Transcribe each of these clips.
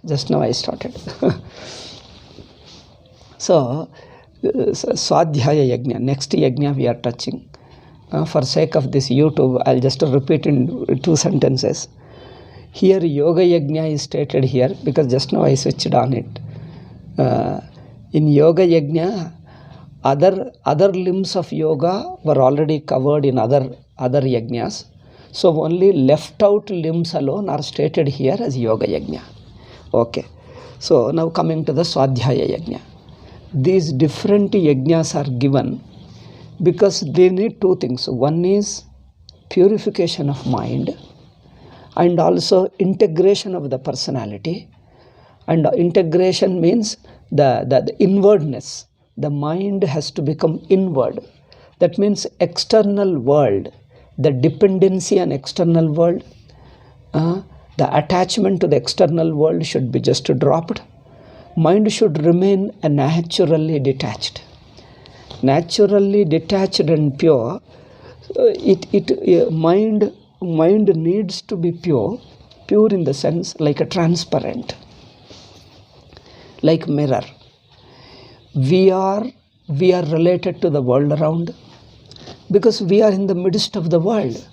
Just now I started. So, Swadhyaya Yajna, next Yajna we are touching. For sake of this YouTube, I'll just repeat in 2 sentences. Here Yoga Yajna is stated here because just now I switched on it. In Yoga Yajna, other limbs of yoga were already covered in other yajnas. So only left out limbs alone are stated here as Yoga Yajna. Okay. So now coming to the Swadhyaya Yajna. These different yajnas are given because they need 2 things. One is purification of mind and also integration of the personality. And integration means the inwardness. The mind has to become inward. That means external world, the dependency on external world, the attachment to the external world should be just dropped. Mind should remain naturally detached. Naturally detached and pure, mind needs to be pure in the sense like a transparent, like mirror. We are related to the world around because we are in the midst of the world.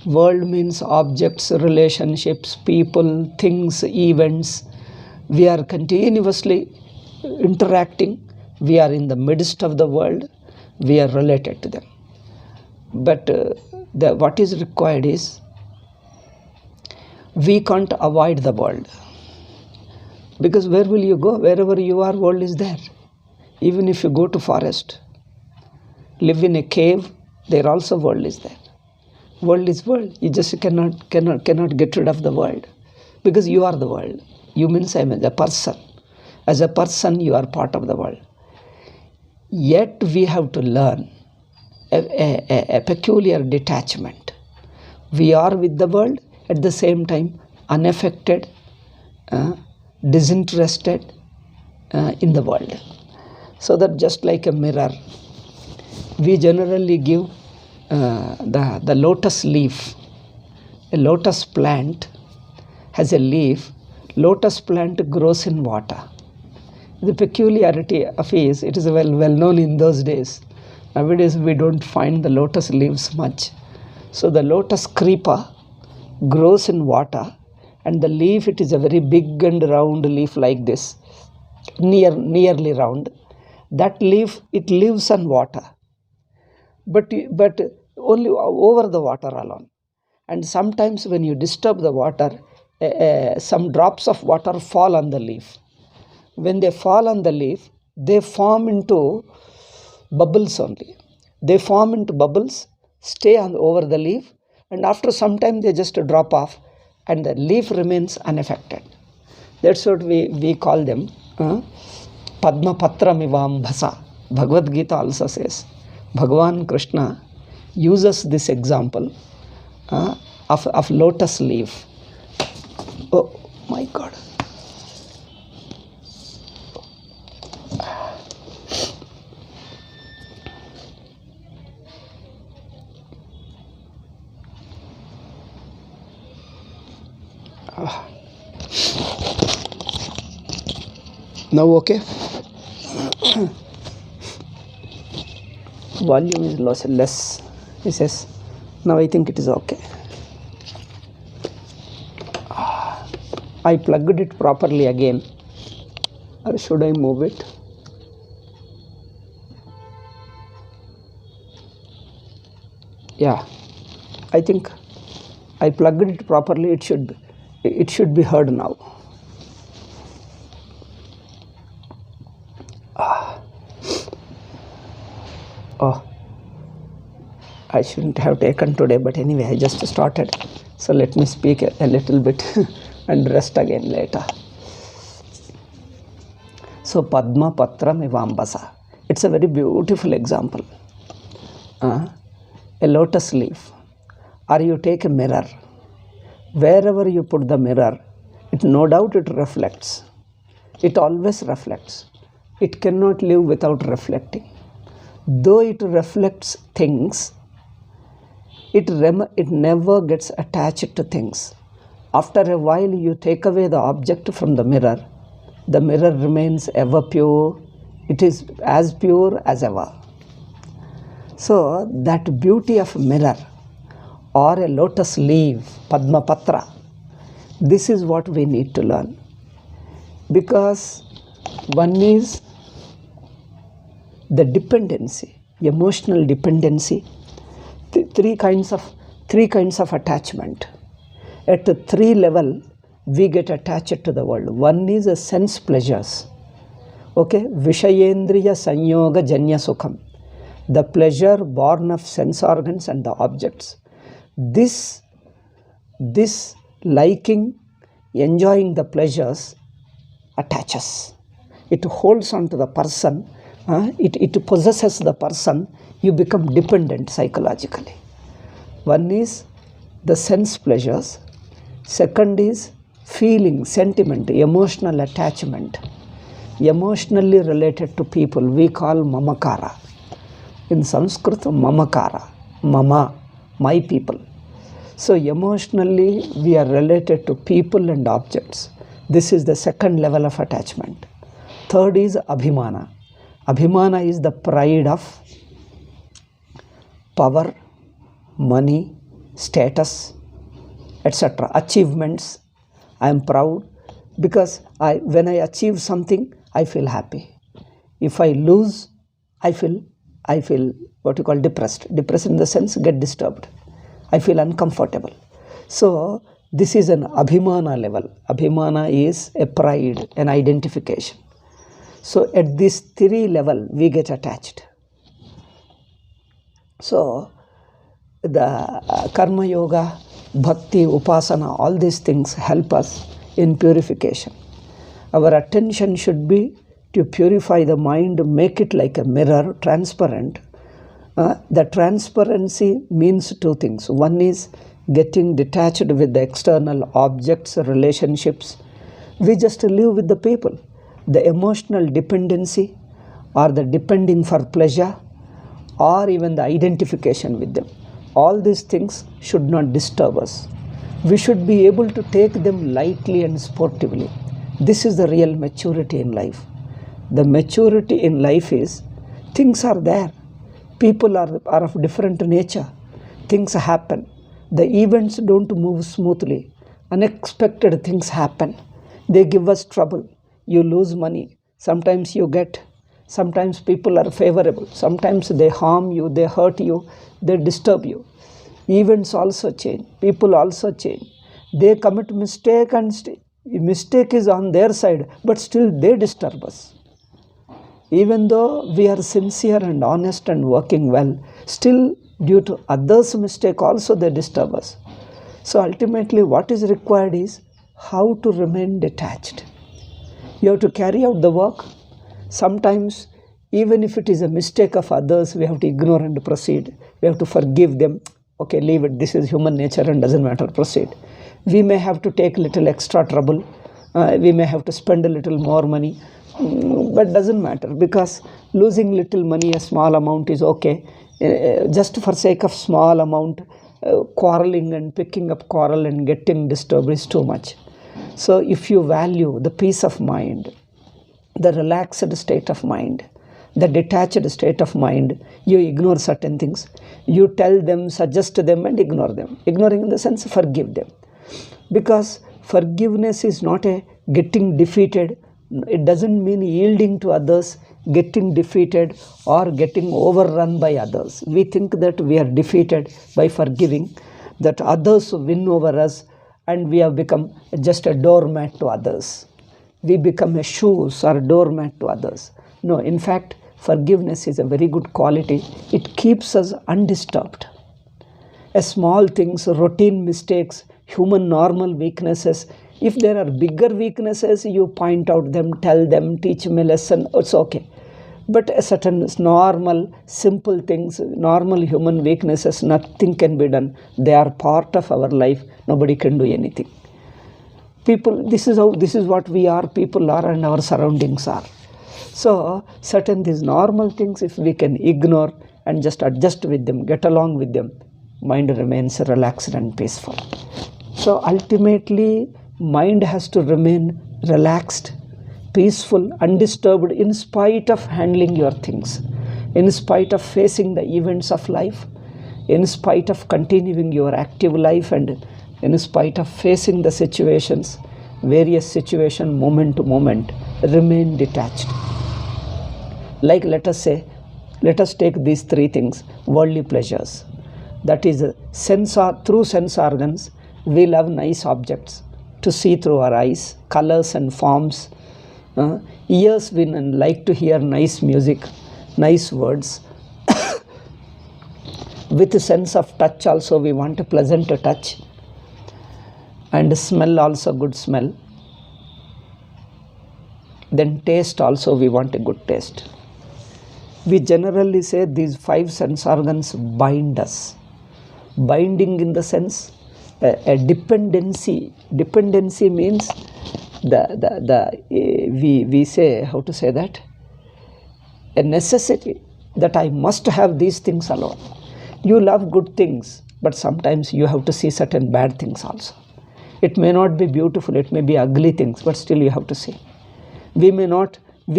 World means objects, relationships, people, things, events. We are continuously interacting. We are in the midst of the world. We are related to them. But what is required is we can't avoid the world. Because where will you go? Wherever you are, world is there. Even if you go to forest, live in a cave, there also world is there. World is world. You just cannot get rid of the world. Because you are the world. You means I am a person. As a person, you are part of the world. Yet we have to learn a peculiar detachment. We are with the world, at the same time unaffected, disinterested in the world. So that just like a mirror, we generally give the lotus leaf. A lotus plant has a leaf. Lotus plant grows in water. The peculiarity of it is well known in those days. Nowadays we don't find the lotus leaves much. So the lotus creeper grows in water, and the leaf, it is a very big and round leaf like this, nearly round. That leaf, it lives on water, but only over the water alone. And sometimes when you disturb the water, some drops of water fall on the leaf. When they fall on the leaf, they form into bubbles only. They form into bubbles, stay over the leaf, and after some time they just drop off, and the leaf remains unaffected. That's what we call them. Padma Patra Mivam Bhasa. Bhagavad Gita also says. Bhagavan Krishna uses this example of lotus leaf. Oh my God. Now okay. Volume is less. He says. Now I think it is okay. I plugged it properly again. Or should I move it? Yeah. I think I plugged it properly. It should be heard now. Oh, I shouldn't have taken today, but anyway, I just started. So let me speak a little bit and rest again later. So Padma Patra Mivambasa. It's a very beautiful example. A lotus leaf. Or you take a mirror. Wherever you put the mirror, no doubt it reflects. It always reflects. It cannot live without reflecting. Though it reflects things, it never gets attached to things. After a while, you take away the object from the mirror remains ever pure. It is as pure as ever. So that beauty of a mirror or a lotus leaf, Padma Patra, this is what we need to learn. Because one is the dependency, emotional dependency, three kinds of attachment. At the 3 level, we get attached to the world. One is a sense pleasures. Okay, Vishayendriya Sanyoga Janya Sukham. The pleasure born of sense organs and the objects. This liking, enjoying the pleasures attaches. It holds on to the person. It possesses the person. You become dependent psychologically. One is the sense pleasures. Second is feeling, sentiment, emotional attachment. Emotionally related to people, we call mamakara. In Sanskrit, mamakara. Mama, my people. So emotionally, we are related to people and objects. This is the second level of attachment. Third is abhimana. Abhimana is the pride of power, money, status, etc. Achievements. I am proud because when I achieve something, I feel happy. If I lose, I feel what you call depressed. Depressed in the sense, get disturbed. I feel uncomfortable. So this is an abhimana level. Abhimana is a pride, an identification. So at this 3 level, we get attached. So the karma yoga, bhakti, upasana, all these things help us in purification. Our attention should be to purify the mind, make it like a mirror, transparent. The transparency means 2 things. One is getting detached with the external objects, relationships. We just live with the people. The emotional dependency or the depending for pleasure or even the identification with them. All these things should not disturb us. We should be able to take them lightly and sportively. This is the real maturity in life. The maturity in life is things are there. People are of different nature. Things happen. The events don't move smoothly. Unexpected things happen. They give us trouble. You lose money. Sometimes you get. Sometimes people are favorable. Sometimes they harm you, they hurt you, they disturb you. Events also change. People also change. They commit mistake and mistake is on their side, but still they disturb us. Even though we are sincere and honest and working well, still due to others' mistake also they disturb us. So ultimately what is required is how to remain detached. You have to carry out the work. Sometimes even if it is a mistake of others, we have to ignore and proceed. We have to forgive them. Okay, leave it. This is human nature and doesn't matter. Proceed. We may have to take little extra trouble. We may have to spend a little more money. But doesn't matter, because losing little money, a small amount is okay. Just for sake of small amount, quarreling and picking up quarrel and getting disturbed is too much. So if you value the peace of mind, the relaxed state of mind, the detached state of mind, you ignore certain things. You tell them, suggest them and ignore them. Ignoring in the sense, forgive them. Because forgiveness is not a getting defeated. It doesn't mean yielding to others, getting defeated or getting overrun by others. We think that we are defeated by forgiving, that others win over us and we have become just a doormat to others. We become a shoes or doormat to others. No, in fact, forgiveness is a very good quality. It keeps us undisturbed. Small things, routine mistakes, human normal weaknesses. If there are bigger weaknesses, you point out them, tell them, teach them a lesson, it's okay. But a certain normal, simple things, normal human weaknesses, nothing can be done. They are part of our life. Nobody can do anything. People, this is what we are, people are, and our surroundings are. So, certain these normal things, if we can ignore and just adjust with them, get along with them, mind remains relaxed and peaceful. So ultimately, mind has to remain relaxed, peaceful, undisturbed in spite of handling your things, in spite of facing the events of life, in spite of continuing your active life, and in spite of facing the situations, various situations, moment to moment, remain detached. Like let us take these three things: worldly pleasures, that is through sense organs we love nice objects to see through our eyes, colors and forms. Ears we like to hear nice music, nice words. With a sense of touch also we want a pleasant touch, and smell also good smell. Then taste also we want a good taste. We generally say these 5 sense organs bind us. Binding in the sense a dependency. Dependency means we say, how to say that? A necessity that I must have these things alone. You love good things, but sometimes you have to see certain bad things also. It may not be beautiful, it may be ugly things, but still you have to see. We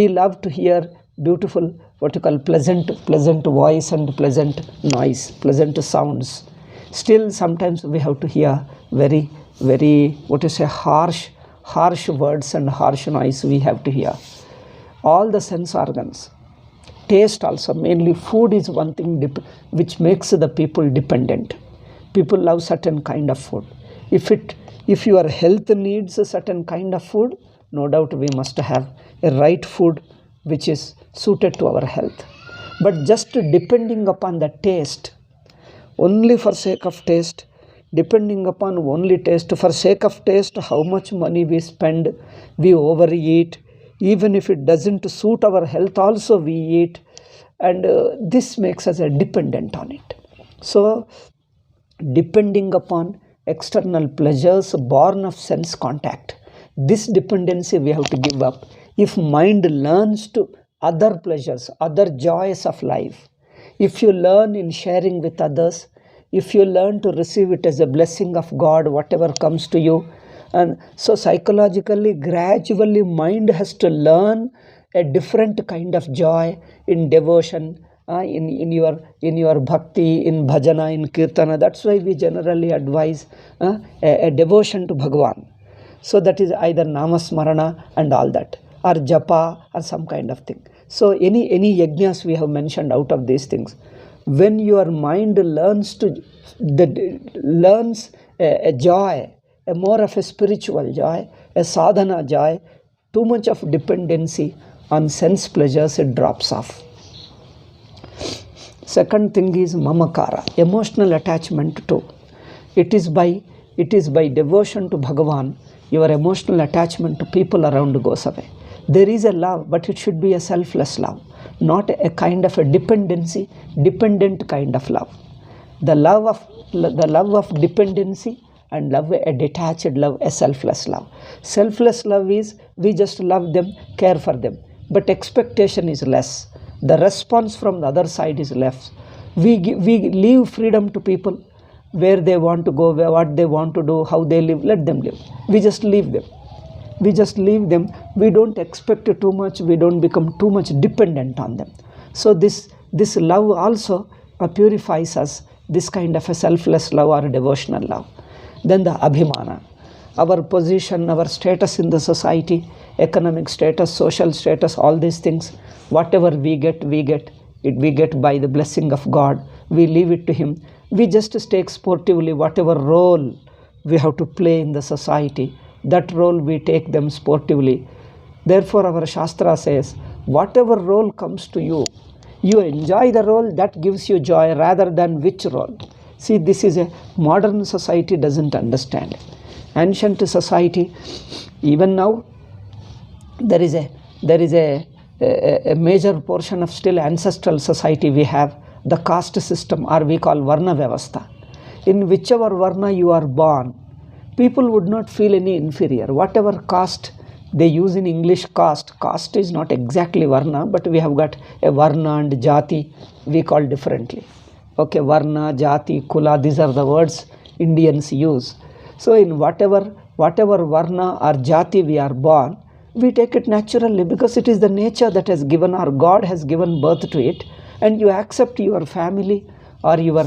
love to hear beautiful, what you call pleasant voice and pleasant noise, pleasant sounds. Still sometimes we have to hear very, harsh words and harsh noise we have to hear. All the sense organs. Taste also, mainly food is one thing which makes the people dependent. People love certain kind of food. If your health needs a certain kind of food, no doubt we must have a right food which is suited to our health. But just depending upon the taste, only for sake of taste, depending upon only taste, for sake of taste, how much money we spend, we overeat. Even if it doesn't suit our health also we eat, and this makes us dependent on it. So depending upon external pleasures born of sense contact, this dependency we have to give up. If mind learns to other pleasures, other joys of life, if you learn in sharing with others, if you learn to receive it as a blessing of God, whatever comes to you, and so psychologically, gradually, mind has to learn a different kind of joy in devotion, in your bhakti, in bhajana, in kirtana. That's why we generally advise a devotion to Bhagavan. So that is either namasmarana and all that, or japa, or some kind of thing. So any yajnas we have mentioned out of these things, when your mind learns a joy, a more of a spiritual joy, a sadhana joy, too much of dependency on sense pleasures, it drops off. Second thing is mamakara, emotional attachment to. It is by devotion to Bhagavan, your emotional attachment to people around goes away. There is a love, but it should be a selfless love, not a kind of a dependent kind of love. The love of dependency and love, a detached love, a selfless love. Selfless love is we just love them, care for them, but expectation is less. The response from the other side is less. We leave freedom to people, where they want to go, what they want to do, how they live, let them live. We just leave them. We don't expect too much. We don't become too much dependent on them. So this love also purifies us, this kind of a selfless love or devotional love. Then the abhimana, our position, our status in the society, economic status, social status, all these things, whatever we get by the blessing of God. We leave it to Him. We just take sportively whatever role we have to play in the society. That role we take them sportively. Therefore our Shastra says, whatever role comes to you, you enjoy the role that gives you joy rather than which role. See, this is a modern society doesn't understand. Ancient society, even now, there is a major portion of still ancestral society we have, the caste system, or we call Varna Vyavastha. In whichever Varna you are born, people would not feel any inferior. Whatever caste they use in English, caste is not exactly Varna, but we have got a Varna and Jati, we call differently. Okay, Varna, Jati, Kula, these are the words Indians use. So in whatever varna or jati we are born, we take it naturally because it is the nature that has given, or God has given birth to it, and you accept your family or your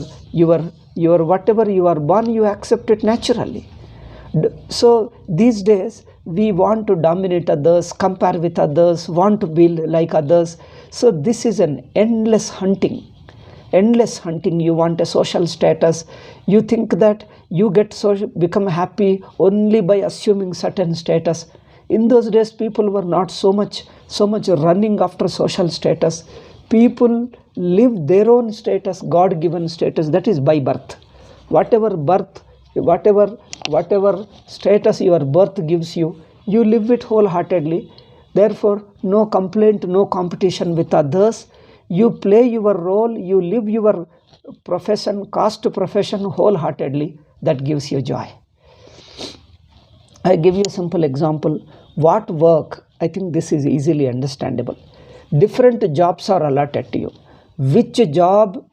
whatever you are born, you accept it naturally. So these days we want to dominate others, compare with others, want to be like others. So this is an endless hunting. You want a social status. You think that you become happy only by assuming certain status. In those days people were not so much running after social status. People live their own status, God given status, that is by birth. Whatever status your birth gives you, you live it wholeheartedly. Therefore no complaint, no competition with others. You play your role, you live your profession, caste profession wholeheartedly. That gives you joy. I give you a simple example. What work? I think this is easily understandable. Different jobs are allotted to you. Which job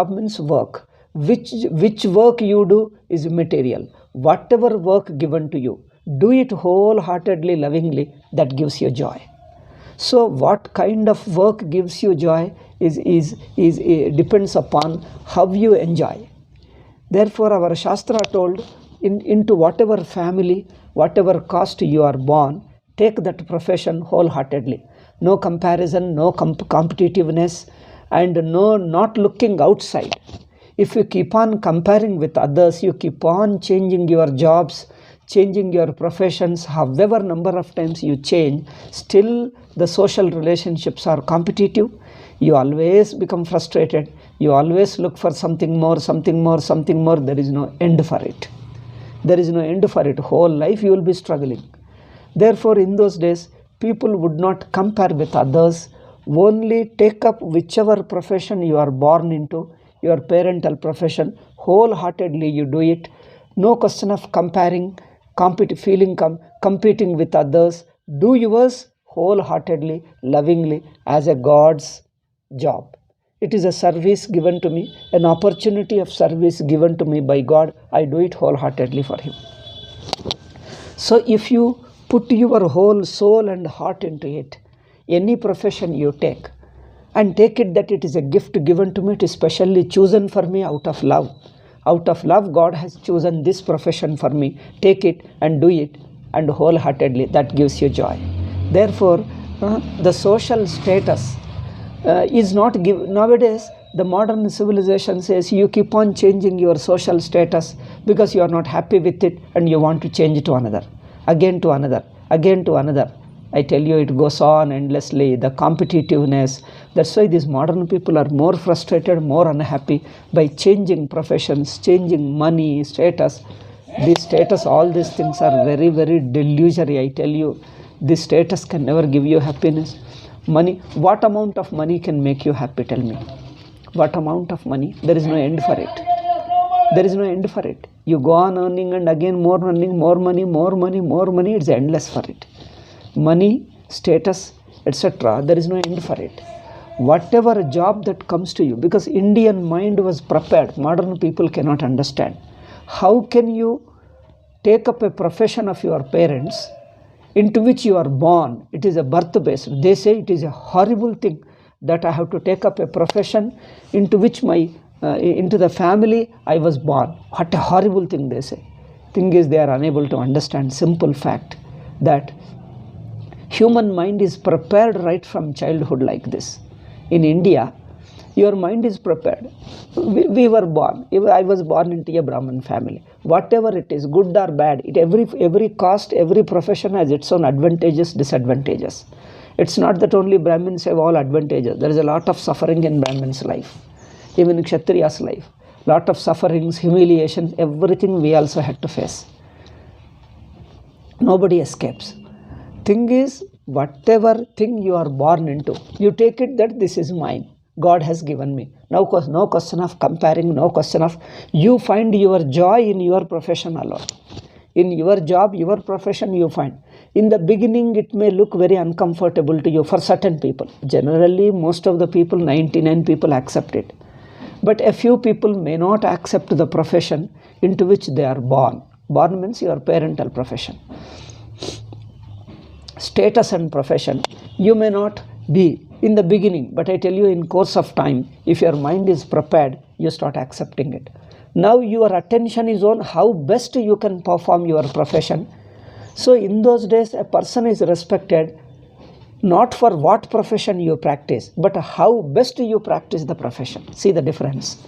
means work. Which work you do is material. Whatever work given to you, do it wholeheartedly, lovingly. That gives you joy. So what kind of work gives you joy is depends upon how you enjoy. Therefore our Shastra told, into whatever family, whatever caste you are born, take that profession wholeheartedly. No comparison, no competitiveness, and no not looking outside. If you keep on comparing with others, you keep on changing your jobs, changing your professions, however number of times you change, still the social relationships are competitive. You always become frustrated. You always look for something more. There is no end for it. Whole life you will be struggling. Therefore in those days people would not compare with others. Only take up whichever profession you are born into, your parental profession, wholeheartedly you do it. No question of comparing, competing with others. Do yours wholeheartedly, lovingly, as a God's job. It is a service given to me, an opportunity of service given to me by God. I do it wholeheartedly for Him. So if you put your whole soul and heart into it, any profession you take, and take it that it is a gift given to me, it is specially chosen for me out of love. Out of love, God has chosen this profession for me. Take it and do it, and wholeheartedly. That gives you joy. Therefore, the social status is not given. Nowadays, the modern civilization says you keep on changing your social status because you are not happy with it and you want to change it to another, again to another, again to another. I tell you, it goes on endlessly, the competitiveness. That's why these modern people are more frustrated, more unhappy by changing professions, changing money, status. This status, all these things are very, very delusory. I tell you, this status can never give you happiness. Money, what amount of money can make you happy? Tell me. What amount of money? There is no end for it. There is no end for it. You go on earning and again more earning, more money. It's endless for it. Money, status, etc. There is no end for it. Whatever job that comes to you, because Indian mind was prepared, modern people cannot understand. How can you take up a profession of your parents into which you are born? It is a birth-based. They say it is a horrible thing that I have to take up a profession into which into the family I was born. What a horrible thing, they say. Thing is, they are unable to understand simple fact that human mind is prepared right from childhood like this. In India, your mind is prepared. We were born. I was born into a Brahmin family. Whatever it is, good or bad, every caste, every profession has its own advantages, disadvantages. It's not that only Brahmins have all advantages. There is a lot of suffering in Brahmin's life, even in Kshatriya's life. Lot of sufferings, humiliations, everything we also had to face. Nobody escapes. Thing is, whatever thing you are born into, you take it that this is mine. God has given me. No question of comparing, no question of, you find your joy in your profession alone. In your job, your profession you find. In the beginning, it may look very uncomfortable to you for certain people. Generally, most of the people, 99 people accept it. But a few people may not accept the profession into which they are born. Born means your parental profession. Status and profession. You may not be in the beginning, but I tell you, in course of time, if your mind is prepared, you start accepting it. Now your attention is on how best you can perform your profession. So in those days, a person is respected not for what profession you practice, but how best you practice the profession. See the difference.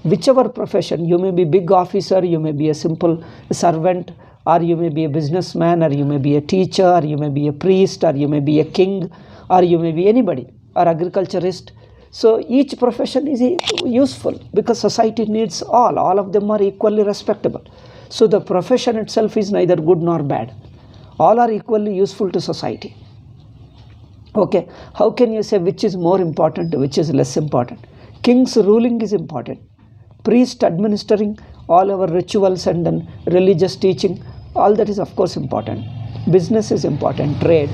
Whichever profession, you may be big officer, you may be a simple servant, or you may be a businessman, or you may be a teacher, or you may be a priest, or you may be a king, or you may be anybody, or agriculturist. So each profession is useful because society needs all of them are equally respectable. So the profession itself is neither good nor bad. All are equally useful to society. Okay, how can you say which is more important, which is less important? King's ruling is important. Priest administering all our rituals and then religious teaching, all that is of course important. Business is important, trade,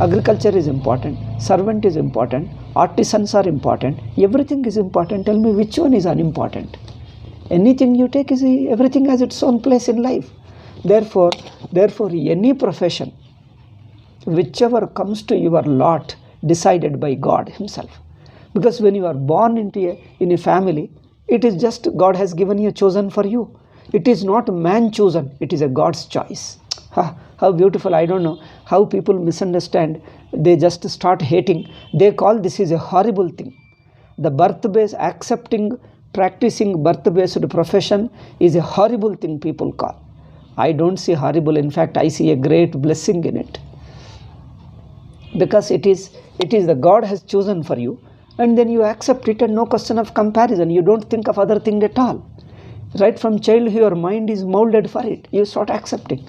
agriculture is important, servant is important, artisans are important, everything is important. Tell me which one is unimportant? Anything you take, everything has its own place in life. Therefore, any profession, whichever comes to your lot, decided by God himself. Because when you are born in a family, it is just God has given you, chosen for you. It is not man chosen, it is a God's choice. How beautiful. I don't know how people misunderstand. They just start hating. They call this is a horrible thing. The birth-based, practicing birth-based profession is a horrible thing people call. I don't see horrible. In fact, I see a great blessing in it. Because it is the God has chosen for you, and then you accept it, and no question of comparison. You don't think of other thing at all. Right from childhood, your mind is molded for it. You start accepting.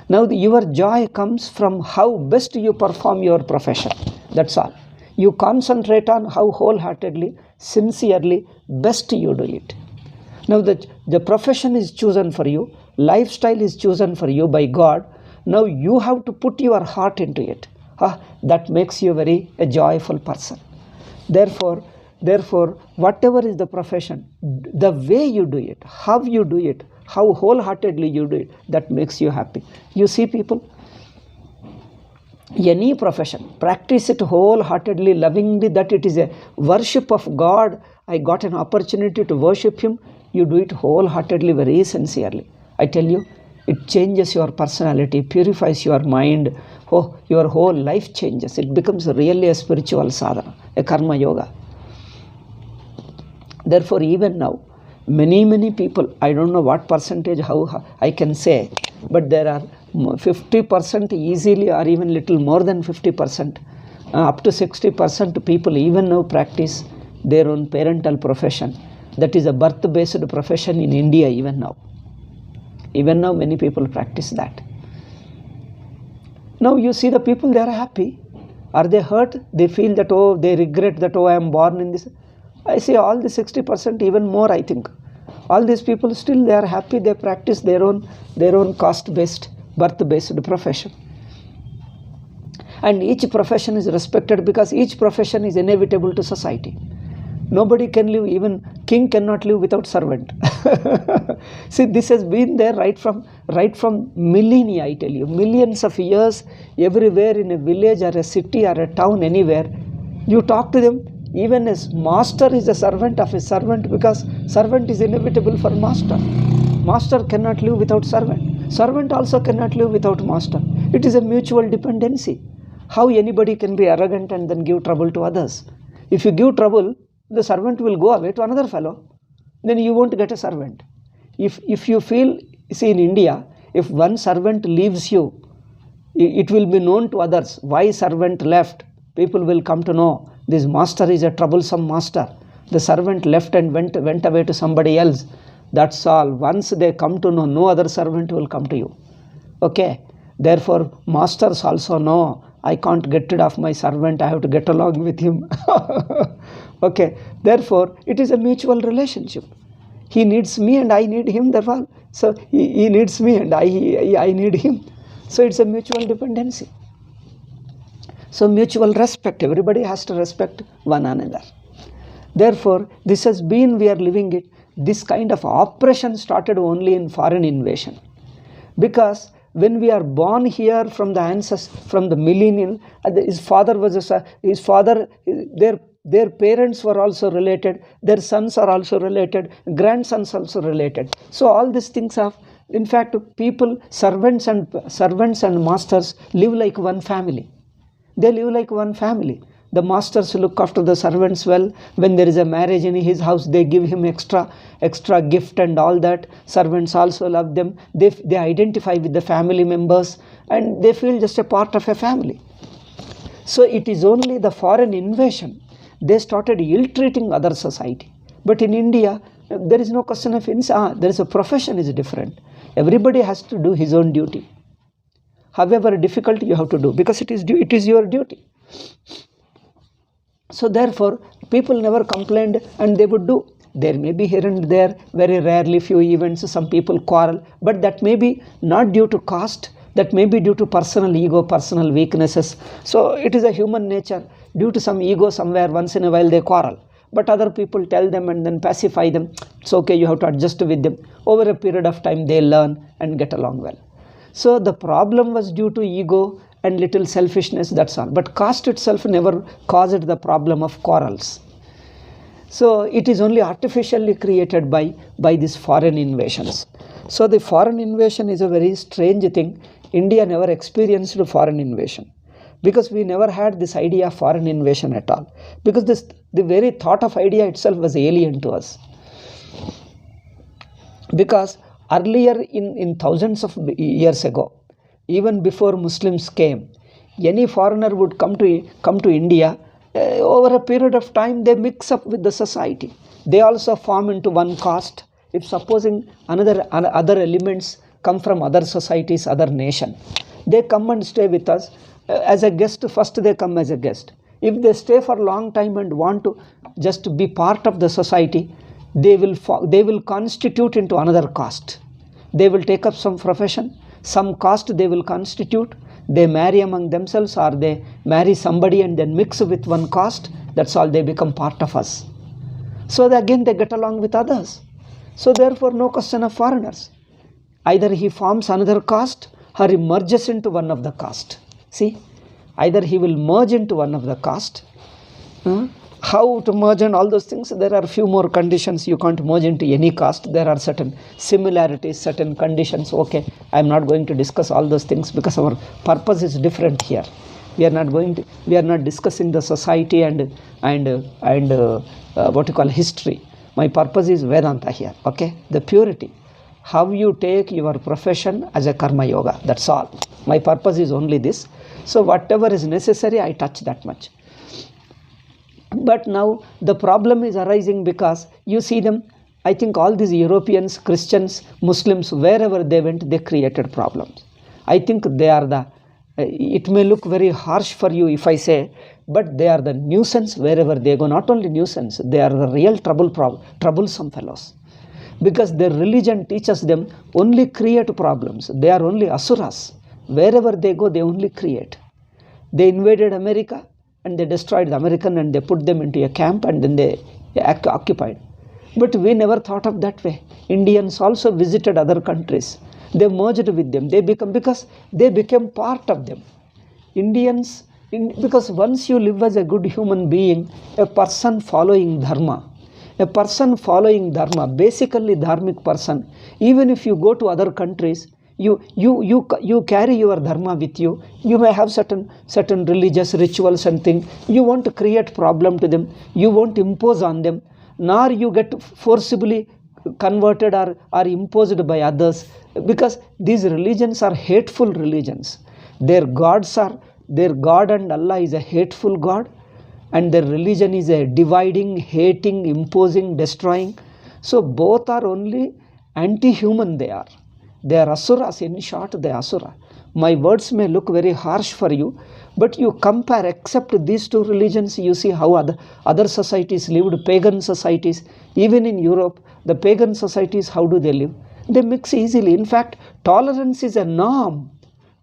Now your joy comes from how best you perform your profession. That's all. You concentrate on how wholeheartedly, sincerely, best you do it. Now the profession is chosen for you, lifestyle is chosen for you by God. Now you have to put your heart into it. That makes you a joyful person. Therefore, whatever is the profession, the way you do it, how you do it, how wholeheartedly you do it, that makes you happy. You see people, any profession, practice it wholeheartedly, lovingly, that it is a worship of God. I got an opportunity to worship Him. You do it wholeheartedly, very sincerely. I tell you, it changes your personality, purifies your mind. Your whole life changes. It becomes really a spiritual sadhana, a karma yoga. Therefore, even now, many people, I don't know what percentage, how I can say, but there are 50% easily, or even little more than 50%, up to 60% people even now practice their own parental profession. That is a birth-based profession in India even now. Even now many people practice that. Now you see the people, they are happy. Are they hurt? They feel that, they regret that, I am born in this. I see all the 60%, even more I think. All these people still they are happy, they practice their own caste-based, birth-based profession. And each profession is respected because each profession is inevitable to society. Nobody can live, even king cannot live without servant. See, this has been there right from millennia, I tell you. Millions of years, everywhere in a village or a city or a town, anywhere, you talk to them, even as master is a servant of his servant, because servant is inevitable for master. Master cannot live without servant. Servant also cannot live without master. It is a mutual dependency. How anybody can be arrogant and then give trouble to others? If you give trouble, the servant will go away to another fellow. Then you won't get a servant. If you feel, see in India, if one servant leaves you, it will be known to others why servant left. People will come to know this master is a troublesome master. The servant left and went away to somebody else. That's all. Once they come to know, no other servant will come to you. Okay. Therefore, masters also know, I can't get rid of my servant, I have to get along with him. Okay. Therefore, it is a mutual relationship. He needs me and I need him. Therefore, so he needs me and I need him. So it's a mutual dependency. So mutual respect. Everybody has to respect one another. Therefore, this has been, we are living it. This kind of oppression started only in foreign invasion. Because when we are born here from the ancestors, from the millennial, his father was his father, their parents were also related, their sons are also related, grandsons also related. So all these things have, in fact, people, servants and masters live like one family. They live like one family. The masters look after the servants well. When there is a marriage in his house, they give him extra gift and all that. Servants also love them. They identify with the family members and they feel just a part of a family. So it is only the foreign invasion. They started ill-treating other society. But in India, there is no question of there is a profession is different. Everybody has to do his own duty. However difficult you have to do, because it is your duty. So therefore, people never complained and they would do. There may be here and there, very rarely few events, some people quarrel, but that may be not due to caste, that may be due to personal ego, personal weaknesses. So it is a human nature. Due to some ego somewhere, once in a while they quarrel. But other people tell them and then pacify them. It's okay, you have to adjust with them. Over a period of time, they learn and get along well. So the problem was due to ego and little selfishness, that's all. But caste itself never caused the problem of quarrels. So it is only artificially created by these foreign invasions. So the foreign invasion is a very strange thing. India never experienced foreign invasion, because we never had this idea of foreign invasion at all. Because the very thought of idea itself was alien to us. Because earlier in thousands of years ago, even before Muslims came, any foreigner would come to India. Over a period of time, they mix up with the society. They also form into one caste. If supposing other elements come from other societies, other nation, they come and stay with us as a guest. First they come as a guest. If they stay for a long time and want to just be part of the society, they will constitute into another caste. They will take up some profession, some caste they will constitute. They marry among themselves, or they marry somebody and then mix with one caste. That's all, they become part of us. So again they get along with others. So therefore no question of foreigners. Either he forms another caste or he merges into one of the caste. See, either he will merge into one of the caste. How to merge and all those things, there are a few more conditions. You can't merge into any caste. There are certain similarities, certain conditions. Okay, I am not going to discuss all those things because our purpose is different here. We are not discussing the society and what you call history. My purpose is Vedanta here. Okay, the purity. How you take your profession as a karma yoga. That's all. My purpose is only this. So whatever is necessary, I touch that much. But now the problem is arising because you see them, I think all these Europeans, Christians, Muslims, wherever they went, they created problems. I think they are it may look very harsh for you if I say, but they are the nuisance wherever they go. Not only nuisance, they are the real troublesome fellows. Because their religion teaches them only create problems. They are only asuras. Wherever they go, they only create. They invaded America and they destroyed the American and they put them into a camp and then they occupied. But we never thought of that way. Indians also visited other countries. They merged with them. Because they became part of them. Because once you live as a good human being, a person following dharma, basically dharmic person, even if you go to other countries, you carry your dharma with you. You may have certain religious rituals and things. You won't create problem to them. You won't impose on them, nor you get forcibly converted or imposed by others, because these religions are hateful religions. Their God and Allah is a hateful God, and their religion is a dividing, hating, imposing, destroying. So both are only anti-human. They are asuras. In short, they are asura. My words may look very harsh for you, but you compare, except these two religions, you see how other societies lived, pagan societies. Even in Europe, the pagan societies, how do they live? They mix easily. In fact, tolerance is a norm.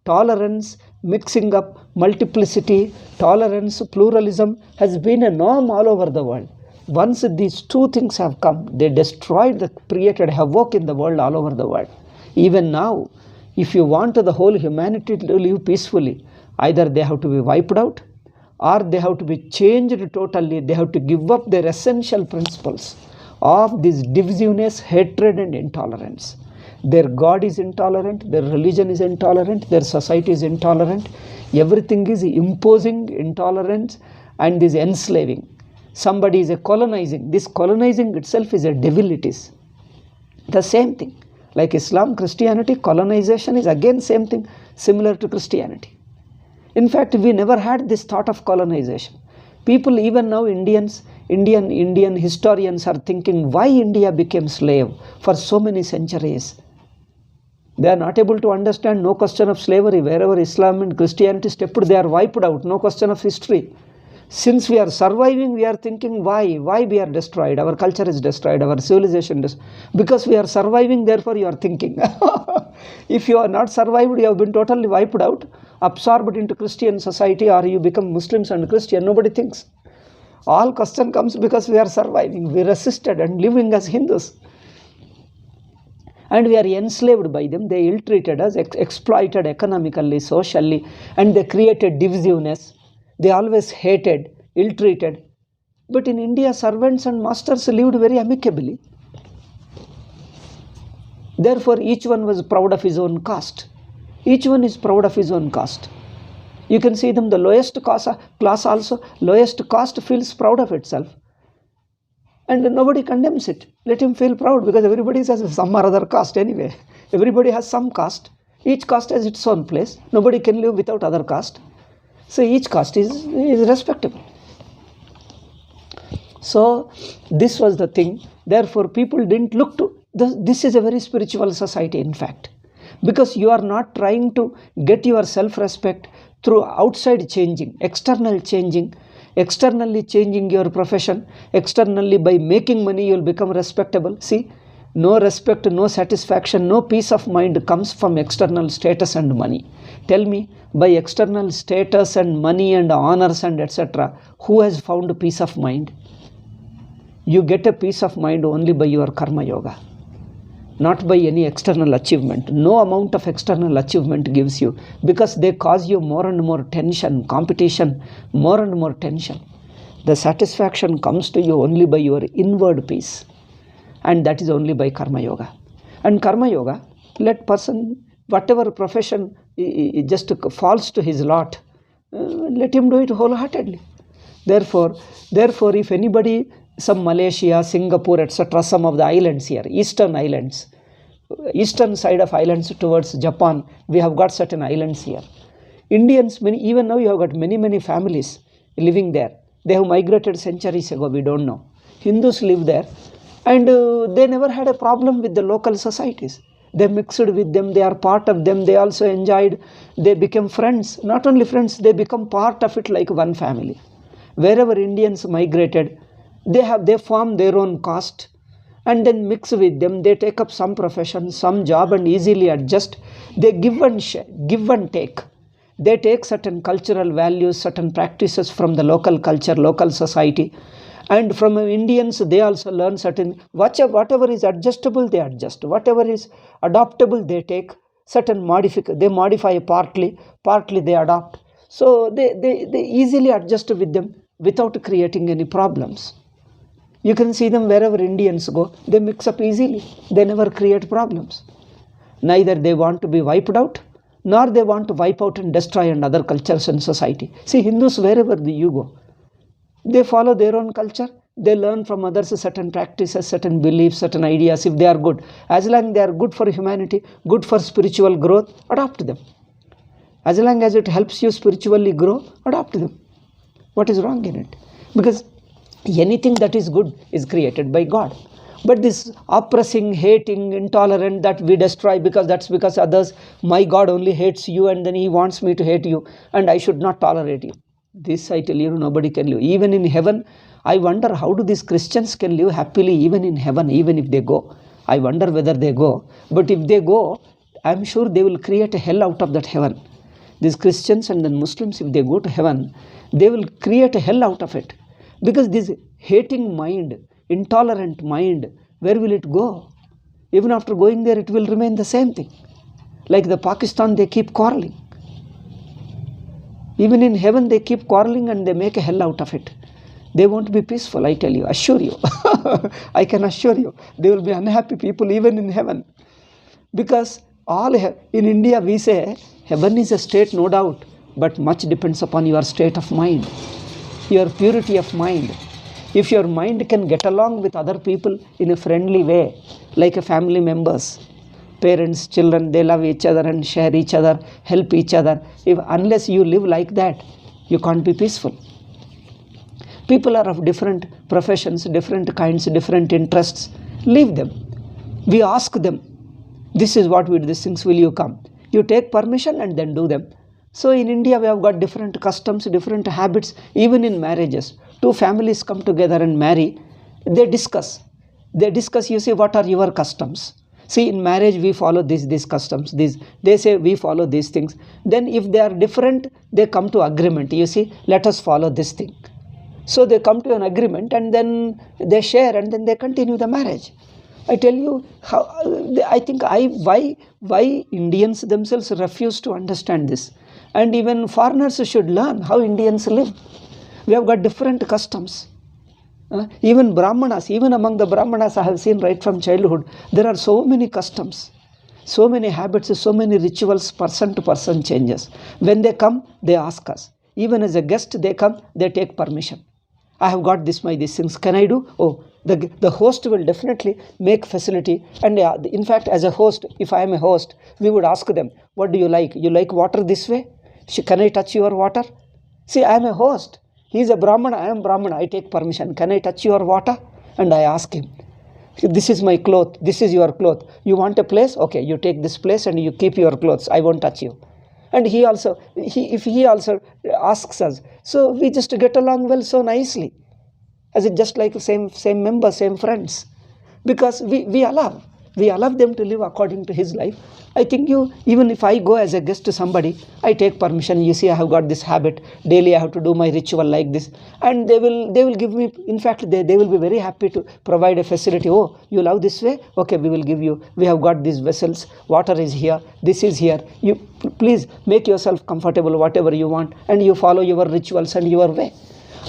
Tolerance, mixing up, multiplicity, tolerance, pluralism has been a norm all over the world. Once these two things have come, they destroyed created havoc in the world all over the world. Even now, If you want the whole humanity to live peacefully, either they have to be wiped out or they have to be changed totally. They have to give up their essential principles of this divisiveness, hatred and intolerance. Their God is intolerant, their religion is intolerant, their society is intolerant. Everything is imposing intolerance and is enslaving. Somebody is a colonizing. This colonizing itself is a devil, it is. The same thing. Like Islam, Christianity, colonization is again same thing, similar to Christianity. In fact, we never had this thought of colonization. People, even now, Indian historians are thinking why India became slave for so many centuries. They are not able to understand, no question of slavery. Wherever Islam and Christianity stepped, they are wiped out, no question of history. Since we are surviving, we are thinking why we are destroyed, our culture is destroyed, our civilization is, because we are surviving, therefore you are thinking. If you are not survived, you have been totally wiped out, absorbed into Christian society, or you become Muslims and Christian, nobody thinks. All question comes because we are surviving, we resisted and living as Hindus. And we are enslaved by them. They ill-treated us, exploited economically, socially, and they created divisiveness. They always hated, ill-treated. But in India, servants and masters lived very amicably. Therefore, each one was proud of his own caste. Each one is proud of his own caste. You can see them, the lowest class also, lowest caste feels proud of itself. And nobody condemns it. Let him feel proud, because everybody has some or other caste anyway. Everybody has some caste. Each caste has its own place. Nobody can live without other caste. So each caste is respectable. So this was the thing. Therefore, people didn't look to, this is a very spiritual society, in fact. Because you are not trying to get your self-respect through outside changing, external changing, externally changing your profession, externally by making money you will become respectable. See, no respect, no satisfaction, no peace of mind comes from external status and money. Tell me, by external status and money and honors and etc., who has found peace of mind? You get a peace of mind only by your karma yoga, not by any external achievement. No amount of external achievement gives you, because they cause you more and more tension, competition, more and more tension. The satisfaction comes to you only by your inward peace, and that is only by karma yoga. And karma yoga, let person, whatever profession just falls to his lot, let him do it wholeheartedly. Therefore, if anybody, some Malaysia, Singapore, etc., some of the islands here, eastern islands, eastern side of islands towards Japan, we have got certain islands here. Indians, even now you have got many families living there. They have migrated centuries ago, we don't know. Hindus live there, and they never had a problem with the local societies. They mixed with them, they are part of them, they also enjoyed, they became friends. Not only friends, they become part of it like one family. Wherever Indians migrated, they form their own caste and then mix with them. They take up some profession, some job, and easily adjust. They give and take. They take certain cultural values, certain practices from the local culture, local society. And from Indians, they also learn certain, whatever is adjustable, they adjust. Whatever is adoptable, they take. Certain they modify partly they adopt. So they easily adjust with them without creating any problems. You can see them wherever Indians go, they mix up easily. They never create problems. Neither they want to be wiped out, nor they want to wipe out and destroy another cultures and society. See, Hindus, wherever you go, they follow their own culture. They learn from others certain practices, certain beliefs, certain ideas, if they are good. As long as they are good for humanity, good for spiritual growth, adopt them. As long as it helps you spiritually grow, adopt them. What is wrong in it? Because anything that is good is created by God. But this oppressing, hating, intolerant that we destroy because others, my God only hates you and then he wants me to hate you and I should not tolerate you. This I tell you, nobody can live. Even in heaven, I wonder how do these Christians can live happily even in heaven, even if they go. I wonder whether they go. But if they go, I'm sure they will create a hell out of that heaven. These Christians and then Muslims, if they go to heaven, they will create a hell out of it. Because this hating mind, intolerant mind, where will it go? Even after going there, it will remain the same thing. Like the Pakistan, they keep quarreling. Even in heaven, they keep quarreling and they make a hell out of it. They won't be peaceful, I tell you, assure you. I can assure you. They will be unhappy people even in heaven. Because in India, we say, heaven is a state, no doubt, but much depends upon your state of mind, your purity of mind. If your mind can get along with other people in a friendly way, like a family members, parents, children, they love each other and share each other, help each other. Unless you live like that, you can't be peaceful. People are of different professions, different kinds, different interests. Leave them. We ask them, this is what we do, these things, will you come? You take permission and then do them. So in India, we have got different customs, different habits, even in marriages. Two families come together and marry. They discuss, you see, what are your customs? See, in marriage, we follow these customs. They say we follow these things. Then if they are different, they come to agreement. You see, let us follow this thing. So they come to an agreement and then they share and then they continue the marriage. I tell you, why Indians themselves refuse to understand this. And even foreigners should learn how Indians live. We have got different customs. Even Brahmanas, even among the Brahmanas, I have seen right from childhood, there are so many customs, so many habits, so many rituals, person to person changes. When they come, they ask us. Even as a guest, they come, they take permission. I have got these things, can I do? Oh, the host will definitely make facility. And in fact, as a host, if I am a host, we would ask them, what do you like? You like water this way? Can I touch your water? See, I am a host. He is a Brahmana, I am Brahmana, I take permission. Can I touch your water? And I ask him, this is my cloth, this is your cloth. You want a place? Okay, you take this place and you keep your clothes. I won't touch you. And he also asks us. So we just get along well so nicely. As it just like same members, same friends. Because we allow them to live according to his life. I think even if I go as a guest to somebody, I take permission. You see, I have got this habit. Daily I have to do my ritual like this. And they will give me, in fact, they will be very happy to provide a facility. Oh, you love this way? Okay, we will give you. We have got these vessels. Water is here. This is here. You please make yourself comfortable, whatever you want. And you follow your rituals and your way.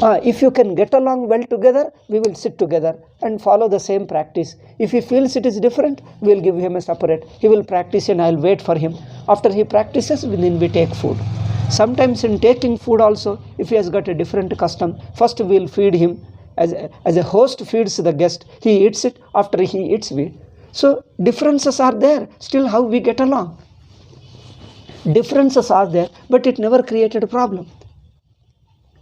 If you can get along well together, we will sit together and follow the same practice. If he feels it is different, we will give him a separate. He will practice and I will wait for him. After he practices, then we take food. Sometimes in taking food also, if he has got a different custom, first we will feed him. As a host feeds the guest, he eats it. After he eats, we. So differences are there. Still how we get along. Differences are there, but it never created a problem.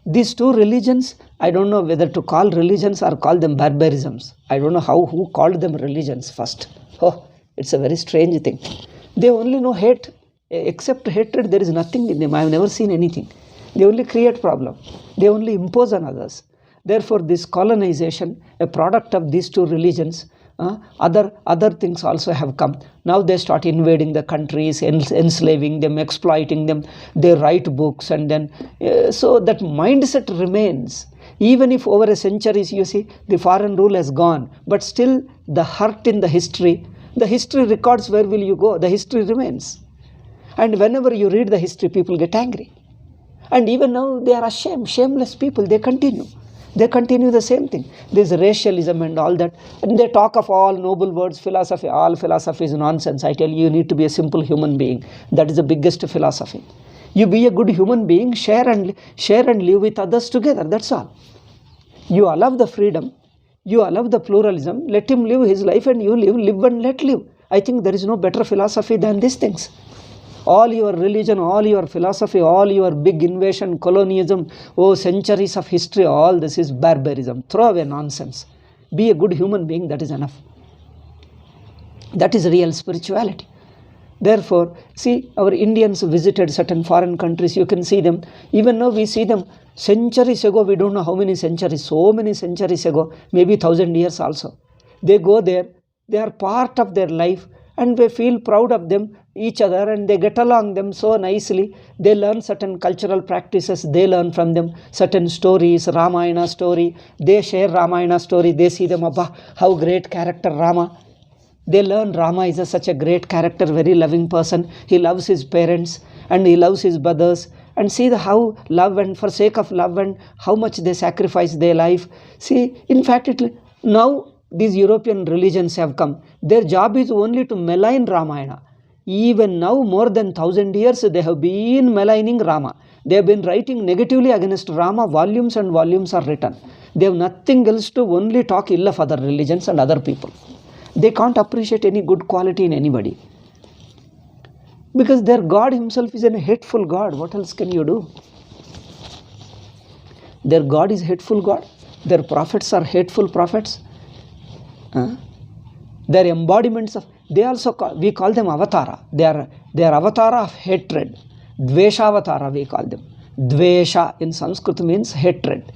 These two religions, I don't know whether to call religions or call them barbarisms. I don't know who called them religions first. Oh, it's a very strange thing. They only know hate. Except hatred, there is nothing in them. I have never seen anything. They only create problem. They only impose on others. Therefore, this colonization, a product of these two religions, other things also have come. Now they start invading the countries, enslaving them, exploiting them. They write books and then, so that mindset remains. Even if over a century, you see, the foreign rule has gone, but still the hurt in the history records, where will you go? The history remains. And whenever you read the history, people get angry. And even now they are ashamed, shameless people, they continue. They continue the same thing. There's racialism and all that. And they talk of all noble words, philosophy. All philosophy is nonsense. I tell you, you need to be a simple human being. That is the biggest philosophy. You be a good human being, share and live with others together. That's all. You allow the freedom. You allow the pluralism. Let him live his life and you live and let live. I think there is no better philosophy than these things. All your religion, all your philosophy, all your big invasion, colonialism, centuries of history, all this is barbarism. Throw away nonsense. Be a good human being, that is enough. That is real spirituality. Therefore, see, our Indians visited certain foreign countries. You can see them. Even now we see them centuries ago. We don't know how many centuries, so many centuries ago, maybe 1,000 years also. They go there. They are part of their life. And they feel proud of them, each other, and they get along them so nicely. They learn certain cultural practices, they learn from them certain stories, Ramayana story. They share Ramayana story, they see them, Abba, how great character Rama. They learn Rama is such a great character, very loving person. He loves his parents and he loves his brothers. And see how love and for sake of love and how much they sacrifice their life. See, in fact, now these European religions have come. Their job is only to malign Ramayana. Even now, more than 1,000 years, they have been maligning Rama. They have been writing negatively against Rama. Volumes and volumes are written. They have nothing else to only talk ill of other religions and other people. They can't appreciate any good quality in anybody. Because their God himself is a hateful God. What else can you do? Their God is hateful God. Their prophets are hateful prophets. Their embodiments of, we call them avatara. They are avatara of hatred. Dvesha avatara we call them. Dvesha in Sanskrit means hatred.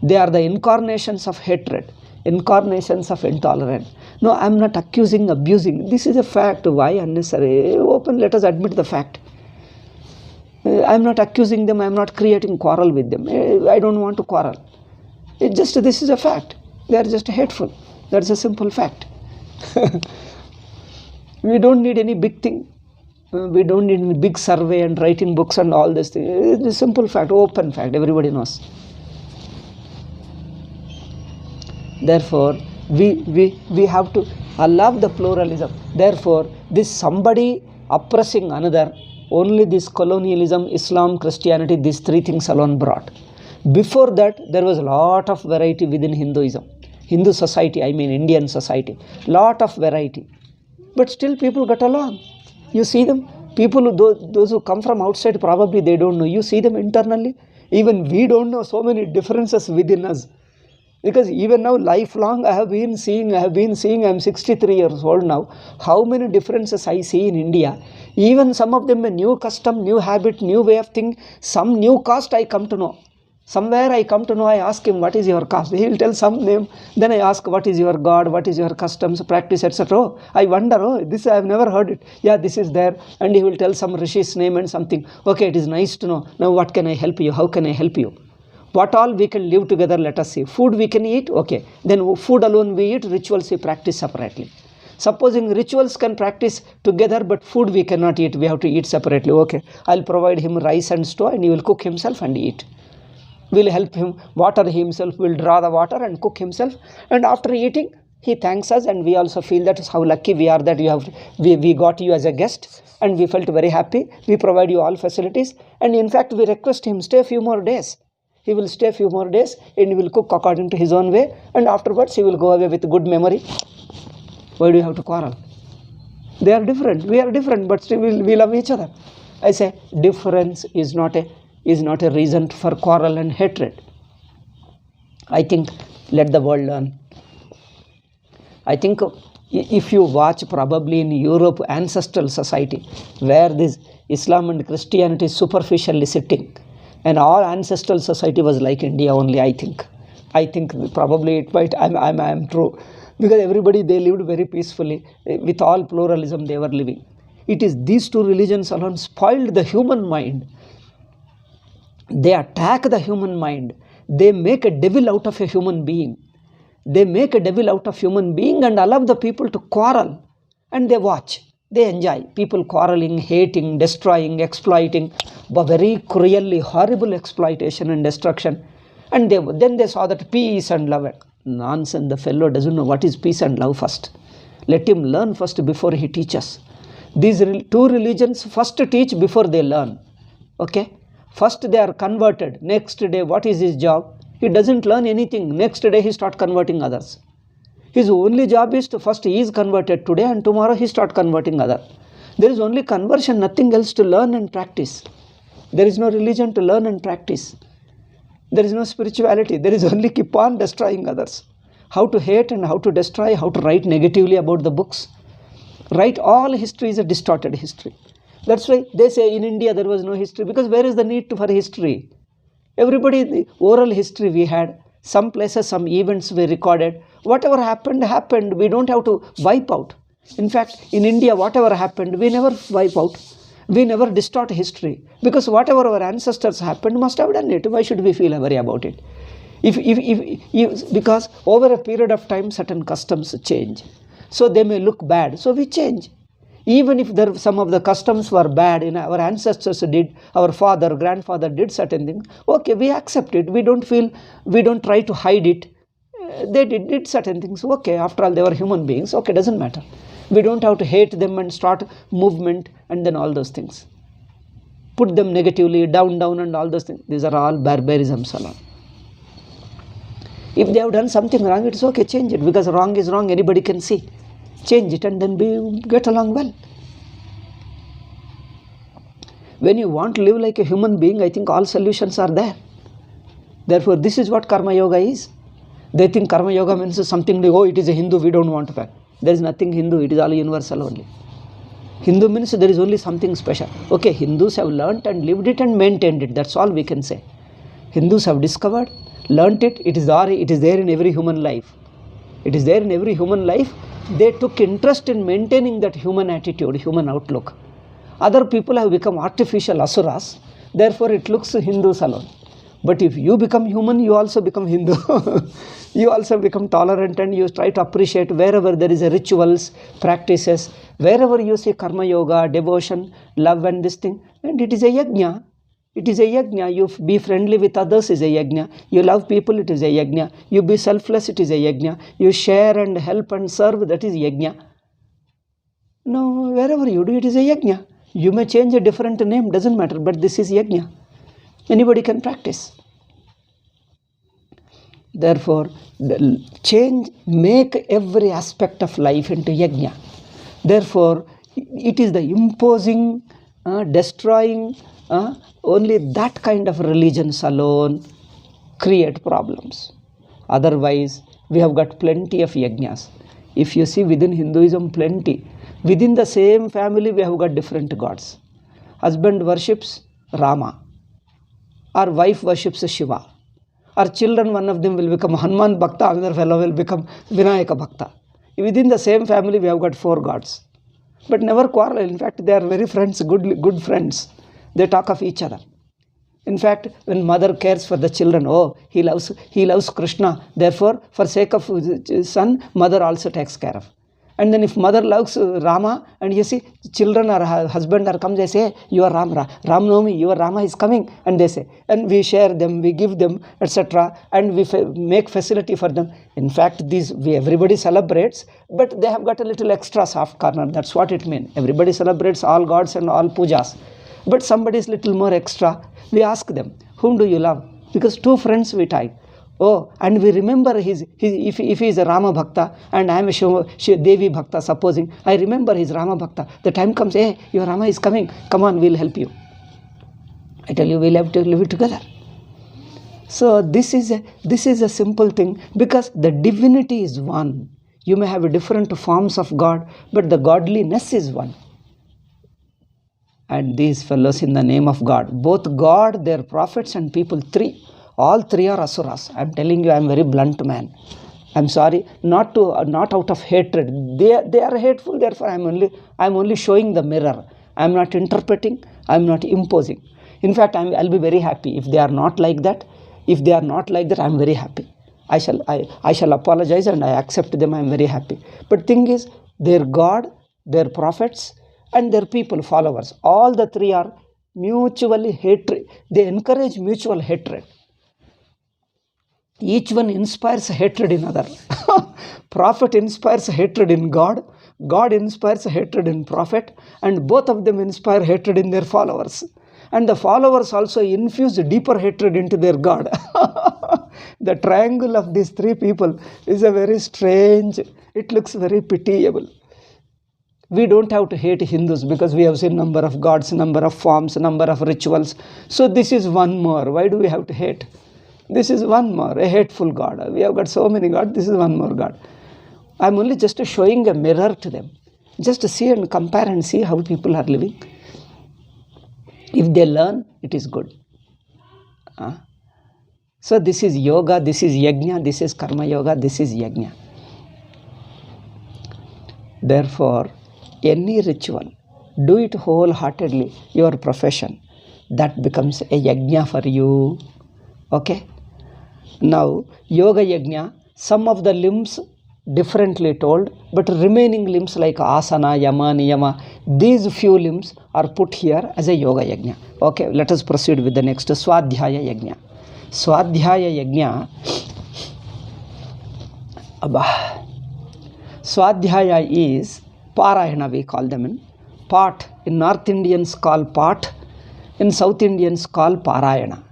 They are the incarnations of hatred, incarnations of intolerance. No, I am not accusing, abusing. This is a fact. Why unnecessary? Open, let us admit the fact. I am not accusing them. I am not creating quarrel with them. I don't want to quarrel. This is a fact. They are just hateful. That's a simple fact. We don't need any big thing. We don't need any big survey and writing books and all this thing. It's a simple fact, open fact. Everybody knows. Therefore, we have to allow the pluralism. Therefore, this somebody oppressing another, only this colonialism, Islam, Christianity, these three things alone brought. Before that, there was a lot of variety within Hinduism. Hindu society, I mean Indian society. Lot of variety. But still people got along. You see them. People, those who come from outside, probably they don't know. You see them internally. Even we don't know so many differences within us. Because even now, lifelong, I have been seeing, I'm 63 years old now, how many differences I see in India. Even some of them a new custom, new habit, new way of thinking, some new caste I come to know. Somewhere I come to know, I ask him, what is your caste? He will tell some name. Then I ask, what is your God? What is your customs, practice, etc. Oh, I wonder, this I have never heard it. Yeah, this is there. And he will tell some Rishi's name and something. Okay, it is nice to know. Now what can I help you? How can I help you? What all we can live together, let us see. Food we can eat, okay. Then food alone we eat, rituals we practice separately. Supposing rituals can practice together, but food we cannot eat, we have to eat separately. Okay, I'll provide him rice and stew and he will cook himself and eat. We'll help him water himself, will draw the water and cook himself. And after eating, he thanks us and we also feel that how lucky we are that we got you as a guest and we felt very happy. We provide you all facilities and in fact we request him stay a few more days. He will stay a few more days and he will cook according to his own way and afterwards he will go away with good memory. Why do you have to quarrel? They are different. We are different, but still we love each other. I say difference is not a reason for quarrel and hatred. I think let the world learn. I think if you watch probably in Europe ancestral society where this Islam and Christianity is superficially sitting, and all ancestral society was like India only, I think probably it might, I'm true. Because everybody, they lived very peacefully. With all pluralism they were living. It is these two religions alone spoiled the human mind. They attack the human mind. They make a devil out of a human being. They make a devil out of human being and allow the people to quarrel. And they watch. They enjoy. People quarreling, hating, destroying, exploiting. But very cruelly, horrible exploitation and destruction. And then they saw that peace and love. Nonsense, the fellow doesn't know what is peace and love first. Let him learn first before he teaches. These two religions first teach before they learn. Okay? First they are converted. Next day, what is his job? He doesn't learn anything. Next day he starts converting others. His only job is to first he is converted today and tomorrow he starts converting others. There is only conversion, nothing else to learn and practice. There is no religion to learn and practice. There is no spirituality. There is only keep on destroying others. How to hate and how to destroy, how to write negatively about the books. Write all history is a distorted history. That's why they say in India there was no history, because where is the need for history? Everybody, the oral history we had, some places, some events were recorded. Whatever happened, happened. We don't have to wipe out. In fact, in India, whatever happened, we never wipe out. We never distort history. Because whatever our ancestors happened must have done it. Why should we feel worry about it? Because over a period of time, certain customs change. so they may look bad. So we change. Even if some of the customs were bad, our ancestors did, our father, grandfather did certain things, okay, we accept it. We don't try to hide it. They did certain things. Okay, after all, they were human beings. Okay, doesn't matter. We don't have to hate them and start movement and then all those things. Put them negatively, down and all those things. These are all barbarisms alone. If they have done something wrong, it's okay, change it, because wrong is wrong, anybody can see. Change it and then get along well. When you want to live like a human being, I think all solutions are there. Therefore, this is what Karma Yoga is. They think Karma Yoga means something like, oh, it is a Hindu, we don't want to practice. There is nothing Hindu, it is all universal only. Hindu means there is only something special. Okay, Hindus have learnt and lived it and maintained it. That's all we can say. Hindus have discovered, learnt it, it is there in every human life. It is there in every human life. They took interest in maintaining that human attitude, human outlook. Other people have become artificial asuras, therefore it looks Hindus alone. But if you become human, you also become Hindu. You also become tolerant and you try to appreciate wherever there is a rituals, practices, wherever you see Karma Yoga, devotion, love and this thing, and it is a yajna. It is a yajna. You be friendly with others is a yajna. You love people, it is a yajna. You be selfless, it is a yajna. You share and help and serve, that is yajna. No, wherever you do, it is a yajna. You may change a different name, doesn't matter, but this is yajna. Anybody can practice. Therefore, make every aspect of life into yajna. Therefore, it is the imposing, destroying, only that kind of religions alone create problems. Otherwise, we have got plenty of yajnas. If you see within Hinduism, plenty. Within the same family, we have got different gods. Husband worships Rama. Our wife worships Shiva. Our children, one of them will become Hanuman Bhakta, another fellow will become Vinayaka Bhakta. Within the same family, we have got 4 gods. But never quarrel. In fact, they are very friends, good friends. They talk of each other. In fact, when mother cares for the children, oh, he loves Krishna. Therefore, for sake of his son, mother also takes care of. And then if mother loves Rama, and you see, children or husband are come, they say, you are Ram Navami, your Rama is coming, and they say, and we share them, we give them, etc., and we make facility for them. In fact, everybody celebrates, but they have got a little extra soft corner. That's what it means. Everybody celebrates all gods and all pujas, but somebody is little more extra. We ask them, whom do you love? Because 2 friends we tie. Oh, and we remember if he is a Rama Bhakta and I am a Devi Bhakta, supposing, I remember his Rama Bhakta. The time comes, hey, your Rama is coming. Come on, we'll help you. I tell you, we'll have to live it together. So this is a simple thing, because the divinity is one. You may have different forms of God, but the godliness is one. And these fellows, in the name of God, both God, their prophets and people, 3. All 3 are asuras. I am telling you, I am very blunt man. I am sorry, not out of hatred. They are hateful, therefore I am only showing the mirror. I am not interpreting, I am not imposing. In fact, I'll be very happy if they are not like that. If they are not like that, I am very happy. I shall apologize and I accept them, I am very happy. But thing is, their God, their prophets, and their people, followers, all the 3 are mutually hatred. They encourage mutual hatred. Each one inspires hatred in other. Prophet inspires hatred in God. God inspires hatred in prophet. And both of them inspire hatred in their followers. And the followers also infuse deeper hatred into their God. The triangle of these 3 people is a very strange, it looks very pitiable. We don't have to hate Hindus because we have seen number of gods, number of forms, number of rituals. So this is one more. Why do we have to hate? This is one more, a hateful God. We have got so many gods, this is one more God. I'm only just showing a mirror to them. Just to see and compare and see how people are living. If they learn, it is good. So this is yoga, this is yajna, this is karma yoga, this is yajna. Therefore, any ritual, do it wholeheartedly, your profession. That becomes a yajna for you. Okay? Now, yoga yajna, some of the limbs differently told, but remaining limbs like asana, yama, niyama, these few limbs are put here as a yoga yajna. Okay, let us proceed with the next, Swadhyaya yajna. Swadhyaya yajna, Swadhyaya is Parayana, we call them in. Part, in North Indians call Part, in South Indians call Parayana.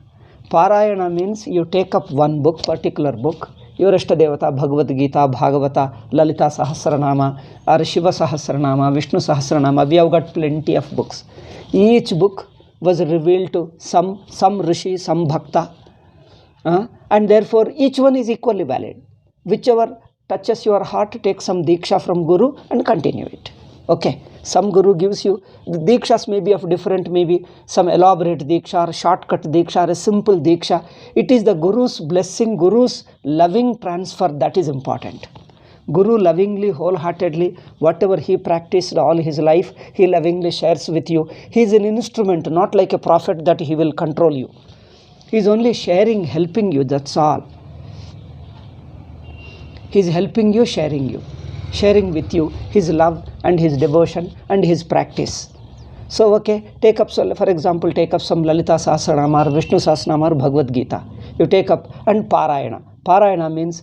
Parayana means you take up one book, particular book, your Ishtadevata, Bhagavad Gita, Bhagavata, Lalita Sahasranama, or Shiva Sahasranama, Vishnu Sahasranama. We have got plenty of books. Each book was revealed to some Rishi, some Bhakta, and therefore each one is equally valid. Whichever touches your heart, take some Diksha from Guru and continue it. Okay, some Guru gives you, the Dikshas may be of different, maybe some elaborate Diksha, or shortcut Diksha, or a simple Diksha. It is the Guru's blessing, Guru's loving transfer that is important. Guru lovingly, wholeheartedly, whatever he practiced all his life, he lovingly shares with you. He is an instrument, not like a prophet that he will control you. He is only sharing, helping you, that's all. He is helping you, sharing with you his love and his devotion and his practice. So, okay, take up, so for example, take up some Lalita Sahasranama or Vishnu Sahasranama or Bhagavad Gita. You take up, and Parayana. Parayana means,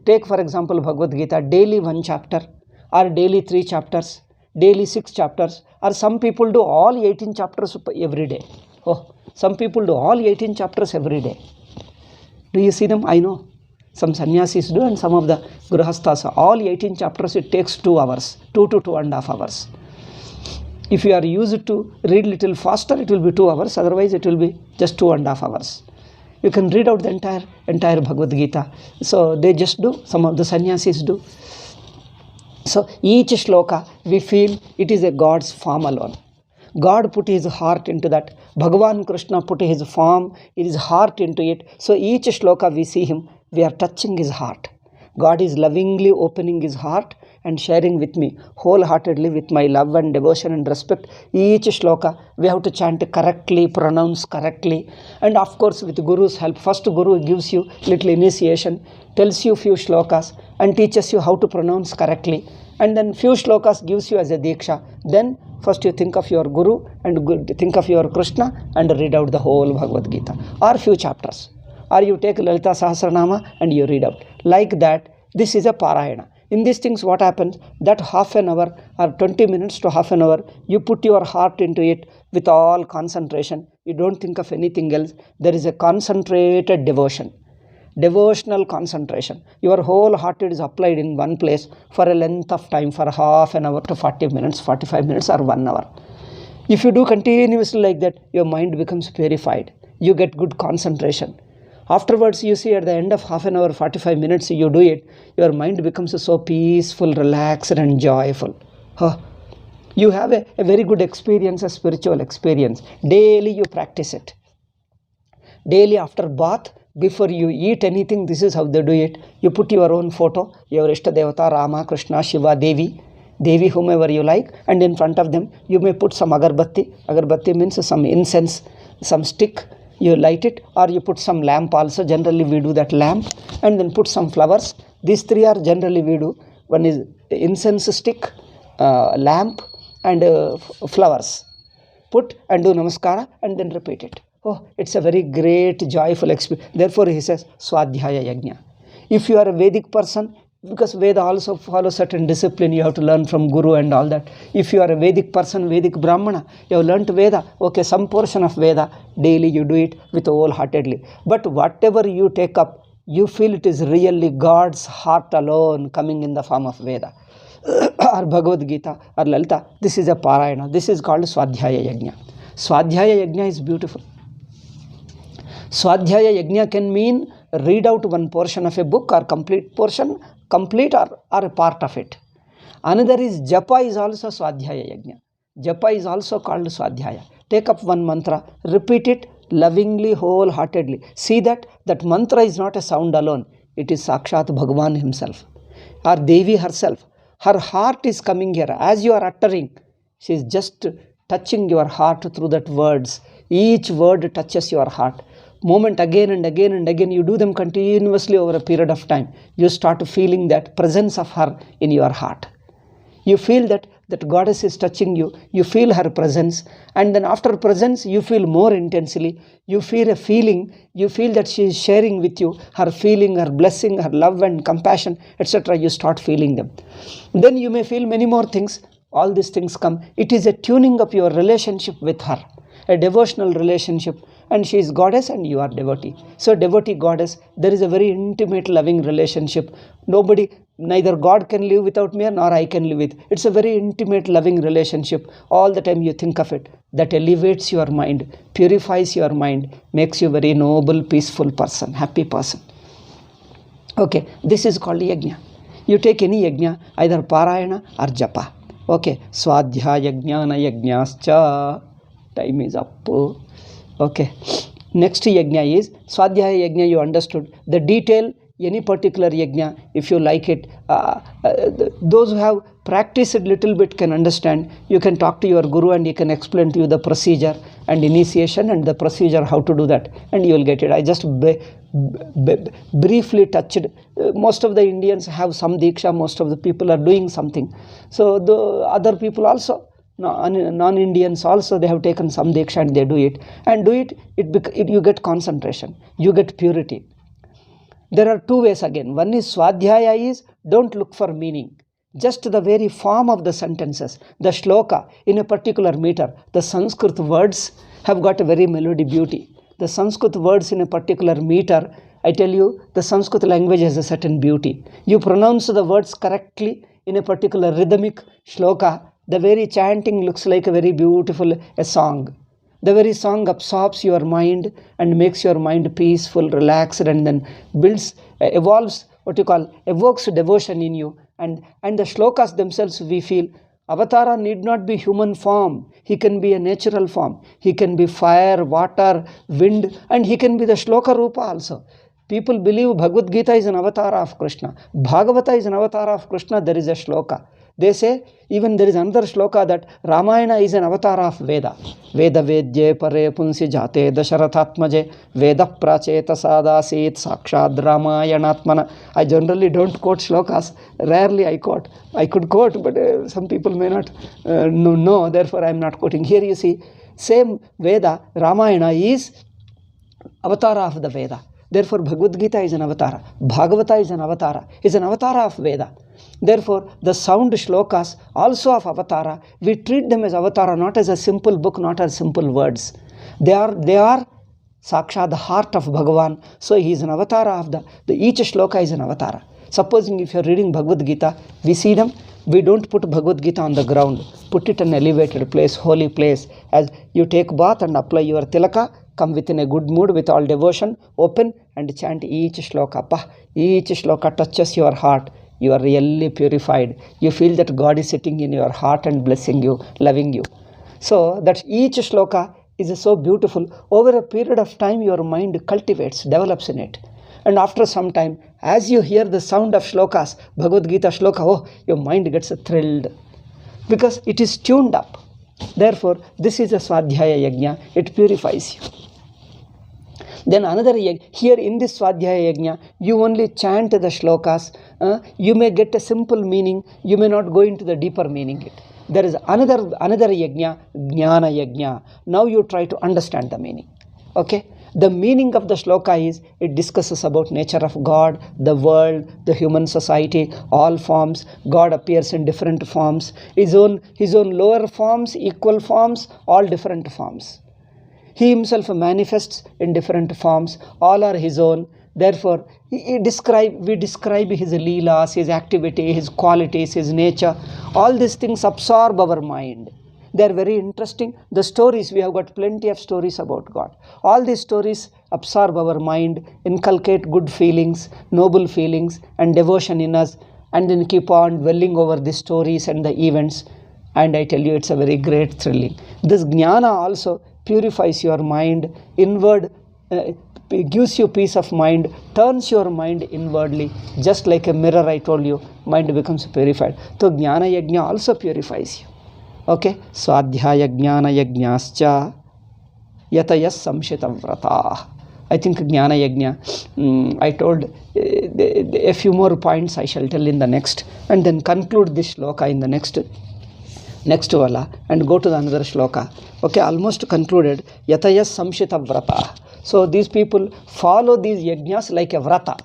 take for example Bhagavad Gita, daily 1 chapter, or daily 3 chapters, daily 6 chapters, or some people do all 18 chapters every day. Oh, some people do all 18 chapters every day. Do you see them? I know. Some sannyasis do, and some of the grihasthas, all 18 chapters, it takes 2 hours, 2 to 2.5 hours. If you are used to read little faster, it will be 2 hours, otherwise it will be just 2.5 hours. You can read out the entire Bhagavad Gita. So they just do, some of the sannyasis do. So each shloka, we feel it is a God's form alone. God put his heart into that. Bhagavan Krishna put his form, his heart into it. So each shloka we see him, we are touching his heart. God is lovingly opening his heart and sharing with me wholeheartedly with my love and devotion and respect. Each shloka we have to chant correctly, pronounce correctly, and of course with Guru's help. First Guru gives you little initiation, tells you few shlokas and teaches you how to pronounce correctly, and then few shlokas gives you as a Diksha. Then first you think of your Guru and think of your Krishna and read out the whole Bhagavad Gita or few chapters. Or you take Lalita Sahasranama and you read out. Like that, this is a Parayana. In these things what happens, that half an hour or 20 minutes to half an hour, you put your heart into it with all concentration. You don't think of anything else. There is a concentrated devotion. Devotional concentration. Your whole heart is applied in one place for a length of time, for half an hour to 40 minutes, 45 minutes or 1 hour. If you do continuously like that, your mind becomes purified. You get good concentration. Afterwards, you see at the end of half an hour, 45 minutes, you do it, your mind becomes so peaceful, relaxed and joyful. You have a very good experience, a spiritual experience. Daily you practice it. Daily after bath, before you eat anything, this is how they do it. You put your own photo, your Ishtadevata, Rama, Krishna, Shiva, Devi, whomever you like, and in front of them, you may put some agarbatti. Agarbatti means some incense, some stick. You light it, or you put some lamp also. Generally we do that lamp, and then put some flowers. These 3 are generally we do. One is incense stick, lamp and flowers. Put and do namaskara and then repeat it. Oh, it's a very great joyful experience. Therefore he says Swadhyaya Yajna. If you are a Vedic person, because Veda also follows certain discipline, you have to learn from Guru and all that. If you are a Vedic person, Vedic Brahmana, you have learnt Veda, okay, some portion of Veda, daily you do it with wholeheartedly. But whatever you take up, you feel it is really God's heart alone coming in the form of Veda. Or Bhagavad Gita or Lalita, this is a Parayana. This is called Swadhyaya Yajna. Swadhyaya Yajna is beautiful. Swadhyaya Yajna can mean read out one portion of a book or complete portion, complete or a part of it. Another is Japa is also Swadhyaya Yajna. Japa is also called Swadhyaya. Take up one mantra, repeat it lovingly, wholeheartedly. See that mantra is not a sound alone. It is Sakshat Bhagavan himself or Devi herself. Her heart is coming here. As you are uttering, she is just touching your heart through that words. Each word touches your heart. moment again and again and again, you do them continuously over a period of time, you start feeling that presence of her in your heart. You feel that goddess is touching you. You feel her presence. And then after presence, you feel more intensely. You feel a feeling. You feel that she is sharing with you her feeling, her blessing, her love and compassion, etc. You start feeling them. Then you may feel many more things. All these things come. It is a tuning up your relationship with her, a devotional relationship. And she is goddess and you are devotee. So devotee goddess, there is a very intimate loving relationship. Neither God can live without me nor I can live with. It's a very intimate loving relationship. All the time you think of it. That elevates your mind, purifies your mind, makes you a very noble, peaceful person, happy person. Okay, this is called yajna. You take any yajna, either parayana or japa. Okay, swadhyaya jnana yajnascha. Time is up. Okay, next yajna is Swadhyaya yajna. You understood the detail, any particular yajna, if you like it. Those who have practiced a little bit can understand. You can talk to your guru and he can explain to you the procedure and initiation and the procedure, how to do that, and you will get it. I just briefly touched. Most of the Indians have some diksha, most of the people are doing something. So the other people also, non-Indians also, they have taken some diksha and they do it. And you get concentration, you get purity. There are two ways again. One is Swadhyaya is, don't look for meaning. Just the very form of the sentences, the shloka in a particular meter. The Sanskrit words have got a very melody beauty. The Sanskrit words in a particular meter, I tell you, the Sanskrit language has a certain beauty. You pronounce the words correctly in a particular rhythmic shloka, the very chanting looks like a very beautiful song. The very song absorbs your mind and makes your mind peaceful, relaxed, and then evokes devotion in you. And the shlokas themselves, we feel, Avatara need not be human form. He can be a natural form. He can be fire, water, wind, and he can be the shloka rupa also. People believe Bhagavad Gita is an avatar of Krishna. Bhagavata is an avatar of Krishna. There is a shloka. They say, even there is another shloka that Ramayana is an avatar of Veda. Veda vedye pare punsi jate dasharathatmaje Veda pracheta sadasit sakshad Ramayanatmana. I generally don't quote shlokas. Rarely I quote. I could quote, but some people may not know. Therefore, I am not quoting. Here you see, same Veda, Ramayana is avatar of the Veda. Therefore, Bhagavad Gita is an avatar. Bhagavata is an avatar. Is an avatar of Veda. Therefore, the sound shlokas also of avatara, we treat them as avatara, not as a simple book, not as simple words. They are Saksha, the heart of Bhagavan. So he is an avatara of each shloka is an avatara. Supposing if you are reading Bhagavad Gita, we see them, we don't put Bhagavad Gita on the ground. Put it in an elevated place, holy place. As you take bath and apply your tilaka, come within a good mood with all devotion, open and chant each shloka. Each shloka touches your heart. You are really purified. You feel that God is sitting in your heart and blessing you, loving you. So that each shloka is so beautiful. Over a period of time, your mind cultivates, develops in it. And after some time, as you hear the sound of shlokas, Bhagavad Gita shloka, your mind gets thrilled because it is tuned up. Therefore, this is a Swadhyaya Yajna. It purifies you. Then another yajna, here in this Swadhyaya Yajna, you only chant the shlokas. You may get a simple meaning. You may not go into the deeper meaning. There is another yajna, Jnana Yajna. Now you try to understand the meaning. Okay? The meaning of the shloka is, it discusses about nature of God, the world, the human society, all forms. God appears in different forms. His own lower forms, equal forms, all different forms. He himself manifests in different forms. All are his own. Therefore, we describe his leelas, his activity, his qualities, his nature. All these things absorb our mind. They are very interesting. The stories, we have got plenty of stories about God. All these stories absorb our mind, inculcate good feelings, noble feelings, and devotion in us, and then keep on dwelling over the stories and the events. And I tell you, it's a very great thrilling. This jnana also purifies your mind inward, gives you peace of mind, turns your mind inwardly. Just like a mirror, I told you, mind becomes purified. So jnana yajna also purifies you. Okay? Swadhyaya jnana yajnascha yatayas samshita vrata. I think Jnana Yajna. I told a few more points I shall tell in the next, and then conclude this shloka in the next wala, and go to the another shloka. Okay, almost concluded. Yatayas samshita vrata. So these people follow these yajnas like a vrata.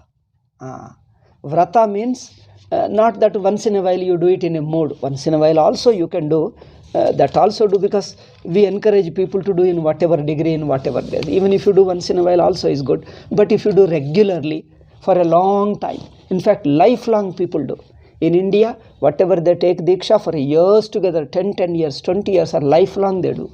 Vrata means not that once in a while you do it in a mood. Once in a while also you can do. That also do, because we encourage people to do in whatever degree, in whatever days. Even if you do once in a while also is good. But if you do regularly for a long time, in fact lifelong people do. In India, whatever they take Diksha for years together, 10 years, 20 years, or lifelong they do.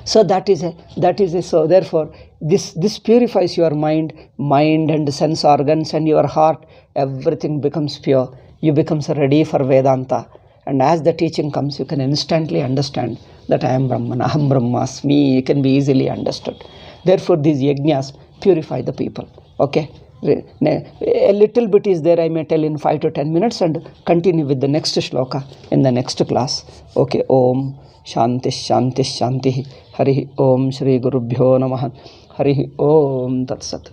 So that is a so therefore this purifies your mind and sense organs and your heart. Everything becomes pure. You becomes ready for Vedanta. And as the teaching comes, you can instantly understand that I am Brahman, Aham Brahmasmi. You can be easily understood. Therefore, these yajnas purify the people. Okay? A little bit is there, I may tell in 5 to 10 minutes, and continue with the next shloka in the next class. Okay, Om Shanti Shanti Shanti. Hari Om Shri Gurubhyo Namaha. Hari Om Tat Sat.